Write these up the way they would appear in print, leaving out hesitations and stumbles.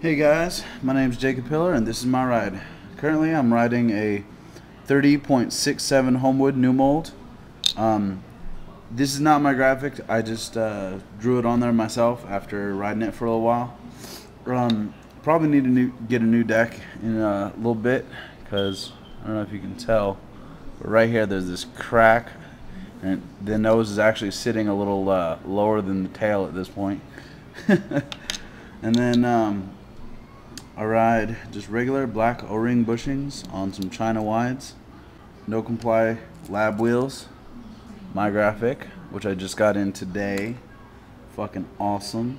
Hey guys, my name is Jacob Pillar and this is my ride. Currently I'm riding a 30.67 Homewood new mold. This is not my graphic, I just drew it on there myself after riding it for a little while. Probably need to get a new deck in a little bit because I don't know if you can tell, but right here there's this crack and the nose is actually sitting a little lower than the tail at this point. And then I ride just regular black O-ring bushings on some China wides, no comply lab wheels, my graphic, which I just got in today, fucking awesome.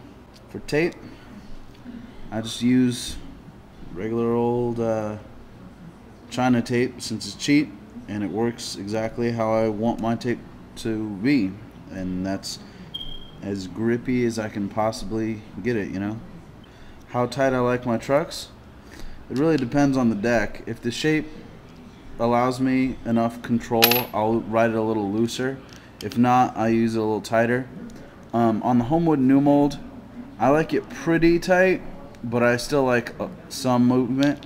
For tape, I just use regular old China tape since it's cheap and it works exactly how I want my tape to be, and that's as grippy as I can possibly get it, you know. How tight I like my trucks? It really depends on the deck. If the shape allows me enough control, I'll ride it a little looser. If not, I use it a little tighter. On the Homewood new mold, I like it pretty tight, but I still like some movement.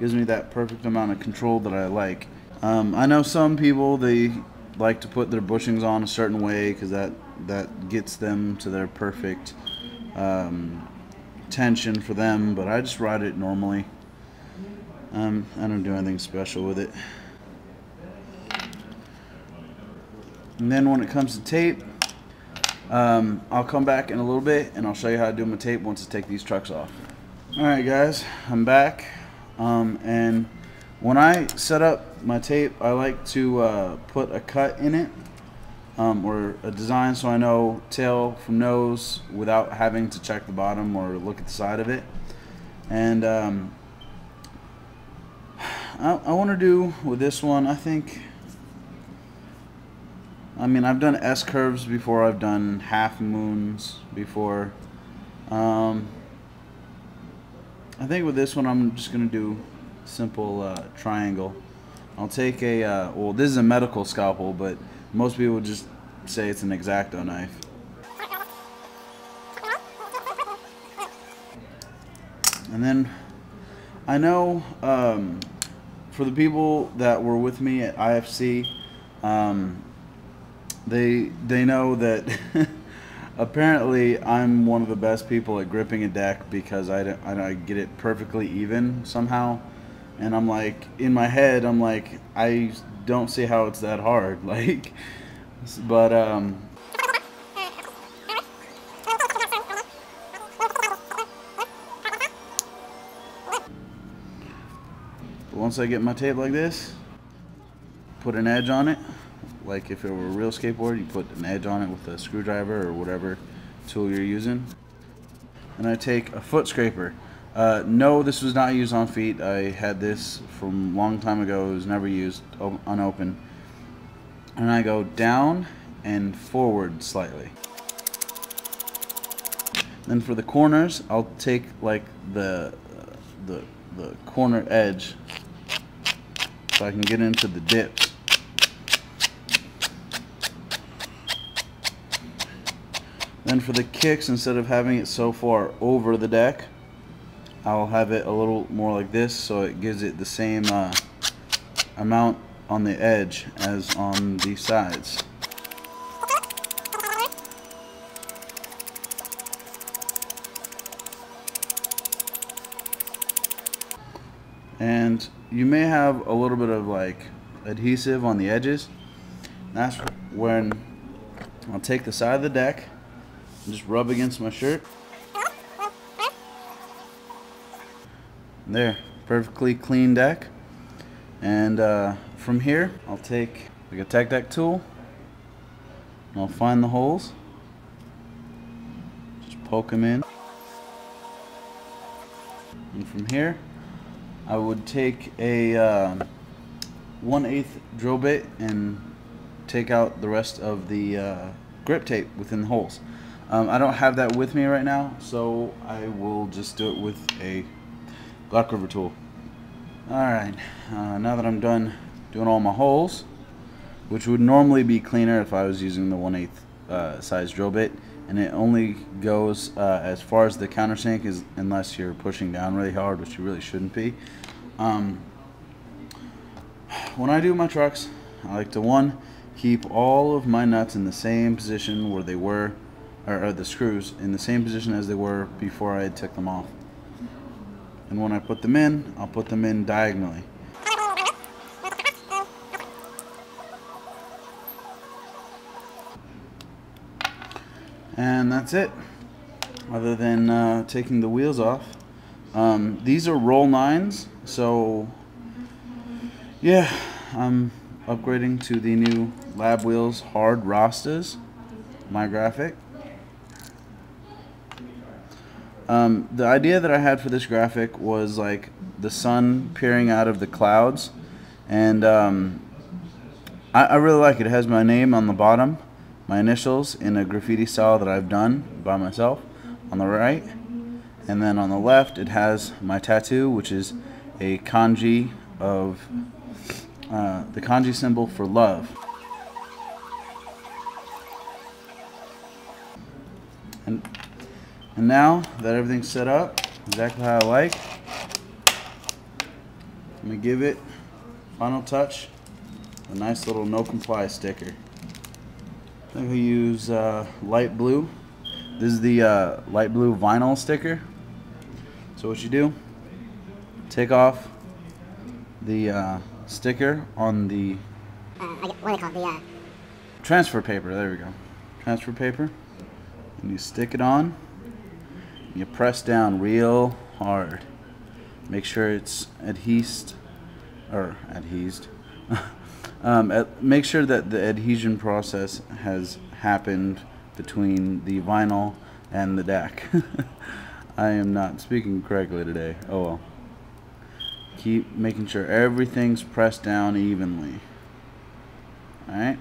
Gives me that perfect amount of control that I like. I know some people, they like to put their bushings on a certain way because that gets them to their perfect tension for them, but I just ride it normally. I don't do anything special with it. And then when it comes to tape, I'll come back in a little bit and I'll show you how to do my tape once I take these trucks off. Alright guys, I'm back, and when I set up my tape, I like to put a cut in it, or a design, so I know tail from nose without having to check the bottom or look at the side of it. And I want to do with this one, I mean I've done S curves before, I've done half moons before. I think with this one I'm just gonna do simple triangle. I'll take a well, this is a medical scalpel, but most people would just say it's an X-Acto knife. And then I know for the people that were with me at IFC, they know that apparently I'm one of the best people at gripping a deck because I get it perfectly even somehow. And I'm like, in my head, I'm like, I don't see how it's that hard. Like, but once I get my tape like this, put an edge on it. Like if it were a real skateboard, you put an edge on it with a screwdriver or whatever tool you're using. And I take a foot scraper. No, this was not used on feet. I had this from a long time ago. It was never used unopened. And I go down and forward slightly. Then for the corners, I'll take like the corner edge so I can get into the dips. Then for the kicks, instead of having it so far over the deck, I'll have it a little more like this, so it gives it the same amount on the edge as on the sides. And you may have a little bit of like adhesive on the edges. That's when I'll take the side of the deck and just rub against my shirt. There, perfectly clean deck. And from here, I'll take like a Tech Deck tool and I'll find the holes. Just poke them in. And from here, I would take a 1/8 drill bit and take out the rest of the grip tape within the holes. I don't have that with me right now, so I will just do it with a Black River tool. Alright, now that I'm done doing all my holes, which would normally be cleaner if I was using the 1/8 size drill bit and it only goes as far as the countersink is, unless you're pushing down really hard, which you really shouldn't be. When I do my trucks, I like to keep all of my nuts in the same position where they were, or the screws in the same position as they were before I took them off. And when I put them in, I'll put them in diagonally. And that's it, other than taking the wheels off. These are roll 9s, so yeah, I'm upgrading to the new Lab Wheels hard Rastas, my graphic. The idea that I had for this graphic was like the sun peering out of the clouds, and I really like it. It has my name on the bottom, my initials in a graffiti style that I've done by myself on the right, and then on the left it has my tattoo, which is a kanji of the kanji symbol for love. And now that everything's set up exactly how I like, I'm gonna give it final touch, a nice little no comply sticker. I think we use light blue. This is the light blue vinyl sticker. So what you do, take off the sticker on the what do they call it? transfer paper. There we go. Transfer paper. And you stick it on. You press down real hard. Make sure it's adhesed, or adhesed. Make sure that the adhesion process has happened between the vinyl and the deck. I am not speaking correctly today. Oh well. Keep making sure everything's pressed down evenly. Alright?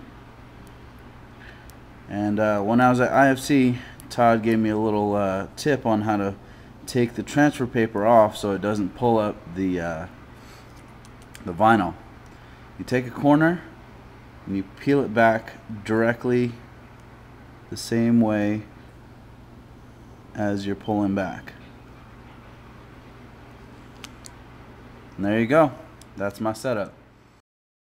And when I was at IFC, Todd gave me a little tip on how to take the transfer paper off so it doesn't pull up the vinyl. You take a corner and you peel it back directly the same way as you're pulling back. And there you go. That's my setup.